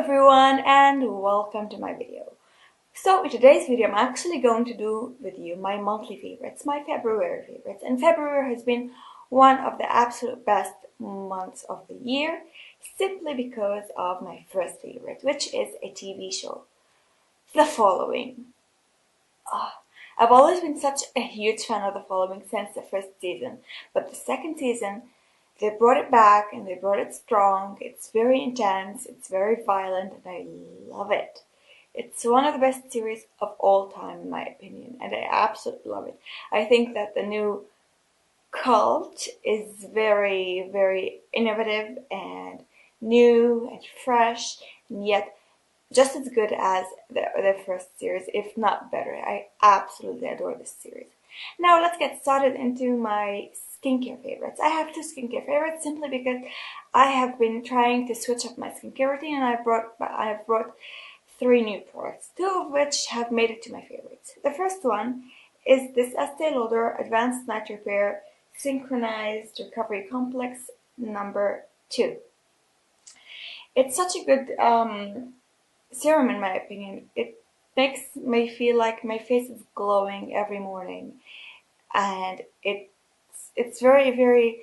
everyone and welcome to my video. So in today's video I'm actually going to do with you my monthly favorites, my February favorites. And February has been one of the absolute best months of the year simply because of my first favorite, which is a TV show, The Following. I've always been such a huge fan of The Following since the first season, but the second season they brought it back and they brought it strong. It's very intense, it's very violent, and I love it. It's one of the best series of all time in my opinion, and I absolutely love it. I think that the new cult is very, very innovative and new and fresh, and yet just as good as the first series, if not better. I absolutely adore this series. Now let's get started into my skincare favorites. I have two skincare favorites simply because I have been trying to switch up my skincare routine, and I have brought three new products, two of which have made it to my favorites. The first one is this Estee Lauder Advanced Night Repair Synchronized Recovery Complex number 2. It's such a good serum in my opinion. It makes me feel like my face is glowing every morning, and it's very, very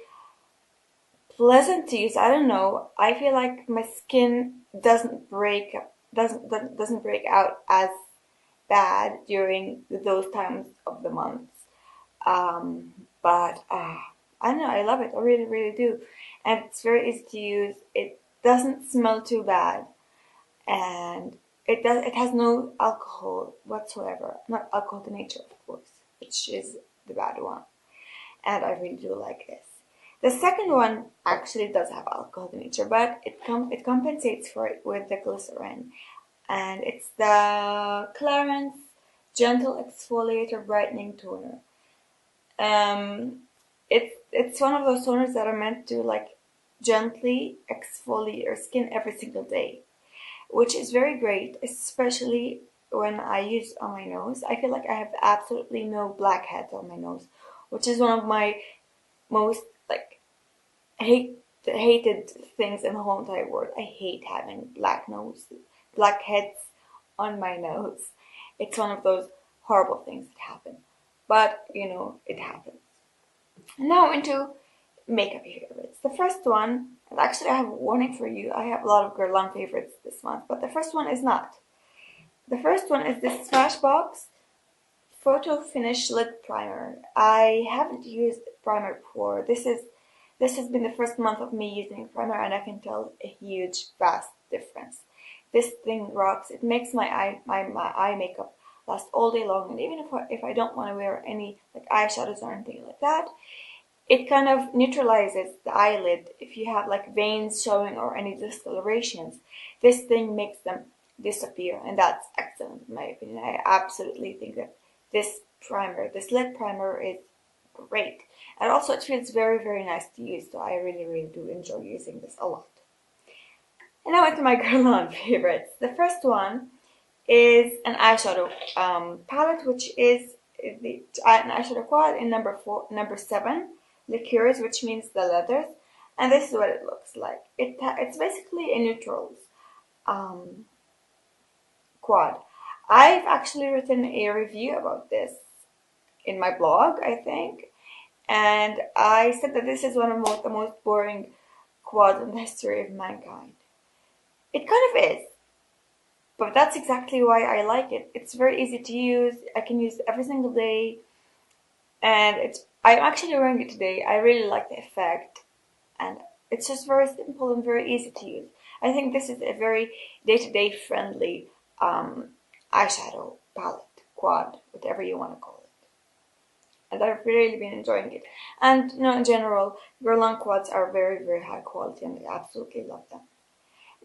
pleasant to use. I don't know, I feel like my skin doesn't break out as bad during those times of the month. But I don't know, I love it. I really, really do. And it's very easy to use. It doesn't smell too bad, and it has no alcohol whatsoever. Not alcohol to nature, of course, which is the bad one. And I really do like this. The second one actually does have alcohol to nature, but it compensates for it with the glycerin, and it's the Clarins Gentle Exfoliator Brightening Toner. It's one of those toners that are meant to like gently exfoliate your skin every single day, which is very great, especially when I use it on my nose. I feel like I have absolutely no blackheads on my nose, which is one of my most like hated things in the whole entire world. I hate having blackheads on my nose. It's one of those horrible things that happen, but you know, it happens. Now into makeup favorites. The first one, and actually I have a warning for you, I have a lot of Guerlain favorites this month, but the first one is not. The first one is this Smashbox Photo Finish Lid Primer. I haven't used primer before. This has been the first month of me using primer, and I can tell a huge, vast difference. This thing rocks. It makes my eye makeup last all day long, and even if I don't want to wear any like eyeshadows or anything like that, it kind of neutralizes the eyelid if you have like veins showing or any discolorations. This thing makes them disappear, and that's excellent in my opinion. I absolutely think that this lid primer is great, and also it feels very, very nice to use, so I really, really do enjoy using this a lot. And now into my Guerlain favorites. The first one is an eyeshadow palette, which is an eyeshadow quad in number 7, Liqueurs, which means the leathers, and this is what it looks like. It's basically a neutrals quad. I've actually written a review about this in my blog, I think, and I said that this is one of the most boring quads in the history of mankind. It kind of is, but that's exactly why I like it. It's very easy to use. I can use it every single day, and I'm actually wearing it today. I really like the effect, and it's just very simple and very easy to use. I think this is a very day-to-day friendly eyeshadow palette, quad, whatever you want to call it. And I've really been enjoying it. And you know, in general, Guerlain quads are very, very high quality, and I absolutely love them.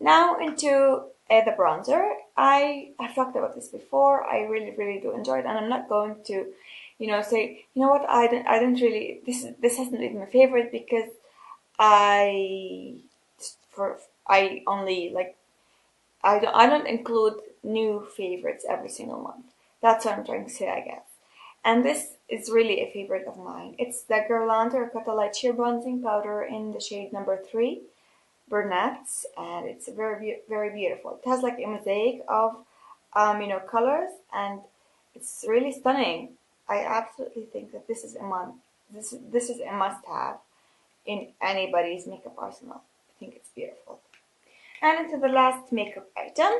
Now into the bronzer. I've talked about this before. I really, really do enjoy it, and I'm not going to, you know, say, you know what, I don't really, this hasn't been my favorite because I don't include new favorites every single month. That's what I'm trying to say, I guess. And this is really a favorite of mine. It's the Guerlain Terracotta Light Sheer Bronzing Powder in the shade number 3. Brunettes, and it's very beautiful. It has like a mosaic of colors, and it's really stunning. I absolutely think that this is a must-have in anybody's makeup arsenal. I think it's beautiful. And into the last makeup item,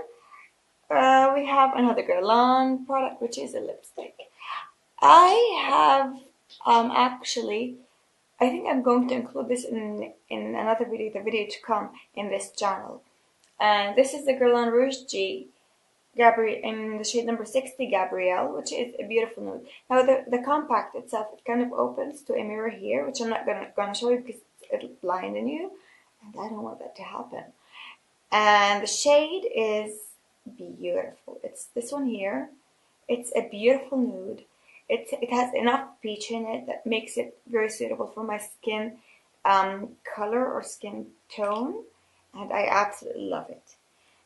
we have another Guerlain product, which is a lipstick. I have actually, I think I'm going to include this in another video, the video to come in this channel. And this is the Guerlain Rouge G Gabrielle in the shade number 60 Gabrielle, which is a beautiful nude. Now the compact itself, it kind of opens to a mirror here, which I'm not gonna show you because it'll blind you, and I don't want that to happen. And the shade is beautiful. It's this one here. It's a beautiful nude. It has enough peach in it that makes it very suitable for my skin color or skin tone, and I absolutely love it.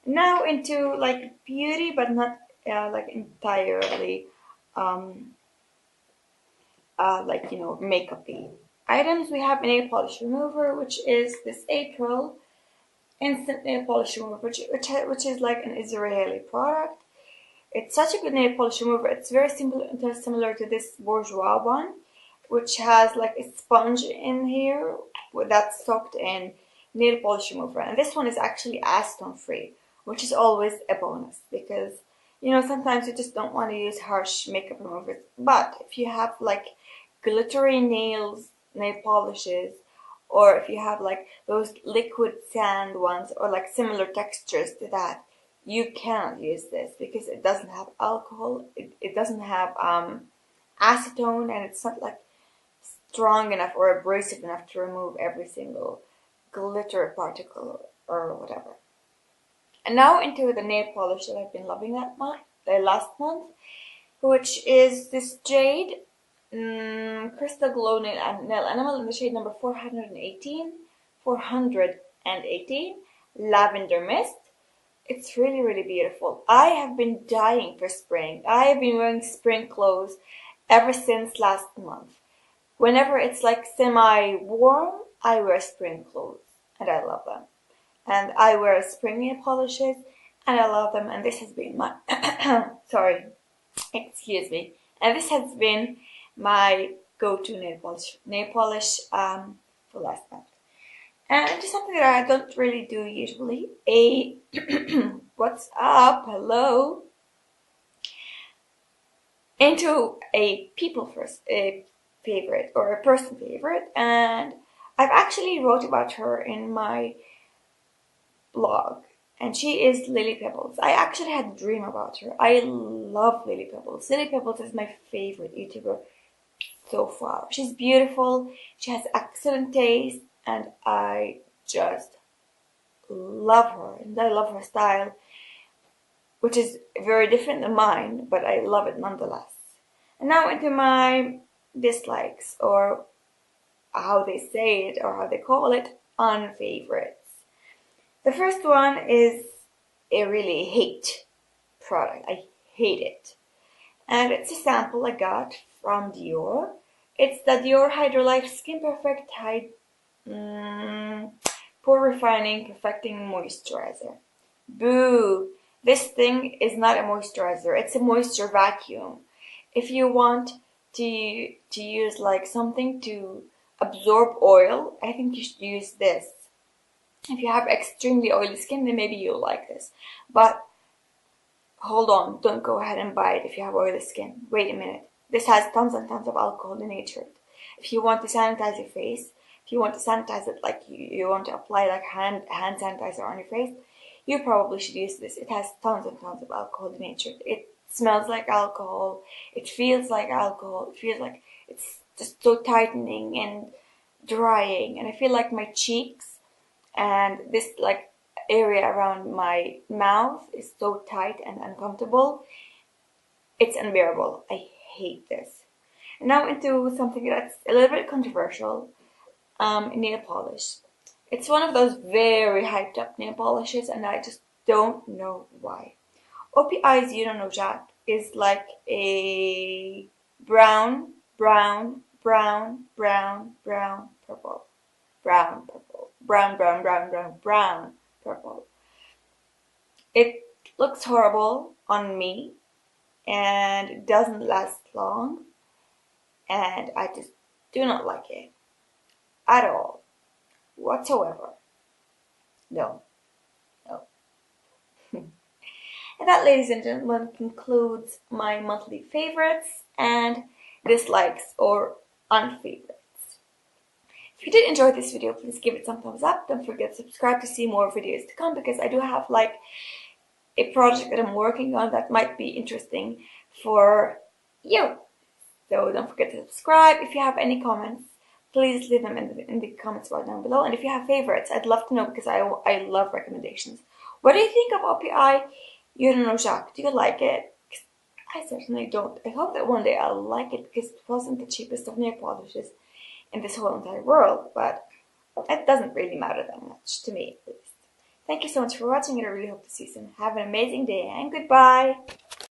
Now into like beauty, but not like entirely makeup-y items. We have a nail polish remover, which is this April instant nail polish remover, which is like an Israeli product. It's such a good nail polish remover. It's very similar to this bourgeois one, which has like a sponge in here that's soaked in nail polish remover. And this one is actually acetone free, which is always a bonus because sometimes you just don't want to use harsh makeup removers. But if you have like glittery nail polishes, or if you have like those liquid sand ones or like similar textures to that, you cannot use this because it doesn't have alcohol, it doesn't have acetone, and it's not like strong enough or abrasive enough to remove every single glitter particle or whatever. And now into the nail polish that I've been loving last month, which is this Jade Crystal Glow Nail Enamel in the shade number 418, Lavender Mist. It's really, really beautiful. I have been dying for spring. I have been wearing spring clothes ever since last month. Whenever it's like semi-warm, I wear spring clothes, and I love them. And I wear spring nail polishes, and I love them. And this has been my sorry, excuse me. And this has been my go-to nail polish for last month. And just something that I don't really do usually. What's up? Hello. Into a favorite or a person favorite, and I've actually wrote about her in my blog, and she is Lily Pebbles. I actually had a dream about her. I love Lily Pebbles. Lily Pebbles is my favorite YouTuber so far. She's beautiful, she has excellent taste, and I just love her, and I love her style, which is very different than mine, but I love it nonetheless. And now into my dislikes, or how they say it, or how they call it, unfavorites. The first one is a really hate product. I hate it. And it's a sample I got from Dior. It's the Dior Hydralife Skin Perfect Pore Refining Perfecting Moisturizer. Boo! This thing is not a moisturizer. It's a moisture vacuum. If you want to use like something to absorb oil, I think you should use this. If you have extremely oily skin, then maybe you'll like this. But hold on, don't go ahead and buy it if you have oily skin. Wait a minute. This has tons and tons of alcohol in nature. If you want to sanitize your face, if you want to sanitize it like you want to apply like hand sanitizer on your face, you probably should use this. It has tons and tons of alcohol in nature. It smells like alcohol. It feels like alcohol. It feels like it's just so tightening and drying. And I feel like my cheeks and this like area around my mouth is so tight and uncomfortable. It's unbearable. I hate this. And now into something that's a little bit controversial, nail polish. It's one of those very hyped up nail polishes, and I just don't know why. OPI's You Don't Know Jacques is like a brown, purple. brown purple. It looks horrible on me and it doesn't last long, and I just do not like it at all, whatsoever. No. And that, ladies and gentlemen, concludes my monthly favorites and dislikes or unfavorites. If you did enjoy this video, please give it some thumbs up. Don't forget to subscribe to see more videos to come, because I do have like a project that I'm working on that might be interesting for you. So don't forget to subscribe. If you have any comments, please leave them in the comments bar down below. And if you have favorites, I'd love to know, because I love recommendations. What do you think of OPI? You don't know, Jacques, do you like it? I certainly don't. I hope that one day I'll like it, because it wasn't the cheapest of nail polishes in this whole entire world, but it doesn't really matter that much, to me at least. Thank you so much for watching, and I really hope to see you soon. Have an amazing day, and goodbye!